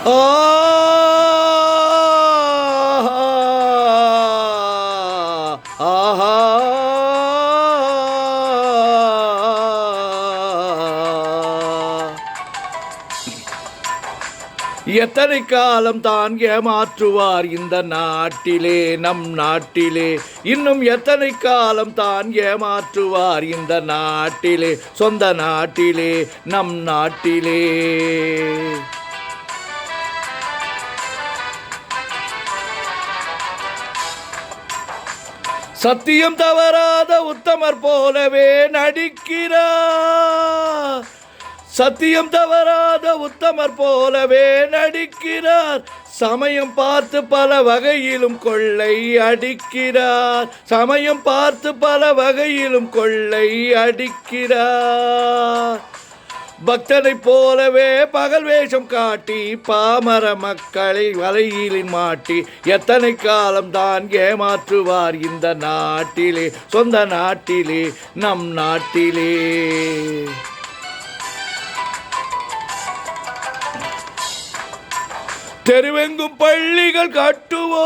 ஆ ஆஹா எத்தனை காலம் தான் ஏமாற்றுவார் இந்த நாட்டிலே, நம் நாட்டிலே? இன்னும் எத்தனை காலம் தான் ஏமாற்றுவார் இந்த நாட்டிலே, சொந்த நாட்டிலே, நம் நாட்டிலே? சத்தியம் தவறாத உத்தமர் போலவே நடிக்கிறார். சத்தியம் தவறாத உத்தமர் போலவே நடிக்கிறார். சமயம் பார்த்து பல வகையிலும் கொள்ளை அடிக்கிறார். சமயம் பார்த்து பல வகையிலும் கொள்ளை அடிக்கிறார். பக்தனை போலவே பகல் வேஷம் காட்டி பாமர மக்களை வலையிலின் மாட்டி எத்தனை காலம் தான் ஏமாற்றுவார் இந்த நாட்டிலே, சொந்த நாட்டிலே, நம் நாட்டிலே? தெருவெங்கும் பள்ளிகள் கட்டுவோம்,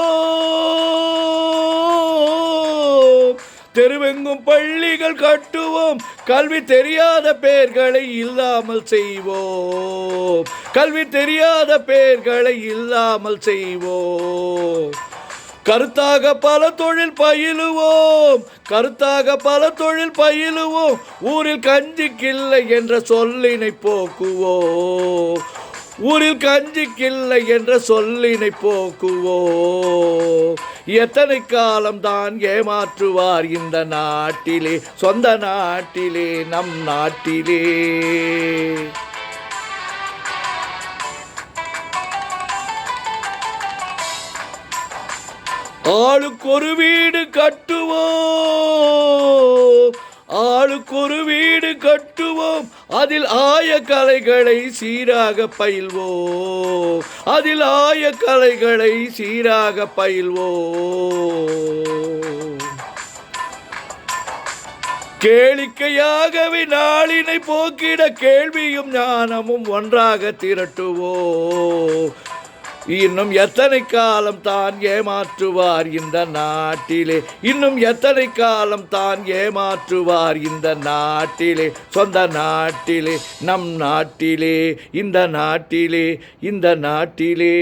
தெருவெங்கும் பள்ளிகள் கட்டுவோம். கல்வி தெரியாத பேர்களை இல்லாமல் செய்வோம். கல்வி தெரியாத பேர்களை இல்லாமல் செய்வோம். கருத்தாக பல தொழில் பயிலுவோம். கருத்தாக பல தொழில் பயிலுவோம். ஊரில் கஞ்சிக்கில்லை என்ற சொல்லினை போக்குவோம். ஊரில் கஞ்சிக்கில்லை என்ற சொல்லினை போக்குவோம். எத்தனை காலம் தான் ஏமாற்றுவார் இந்த நாட்டிலே, சொந்த நாட்டிலே, நம் நாட்டிலே? ஆளுக்கு ஒரு வீடு கட்டுவோம். ஆளுக்கு ஒரு வீடு கட்டுவோம். அதில் ஆய கலைகளை சீராக பயில்வோம். அதில் ஆய கலைகளை சீராக பயில்வோம். கேளிக்கையாகவே நாளினை போக்கிட கேள்வியும் ஞானமும் ஒன்றாக திரட்டுவோம். இன்னும் எத்தனை காலம் தான் ஏமாற்றுவார் இந்த நாட்டிலே? இன்னும் எத்தனை காலம் தான் ஏமாற்றுவார் இந்த நாட்டிலே, சொந்த நாட்டிலே, நம் நாட்டிலே, இந்த நாட்டிலே, இந்த நாட்டிலே?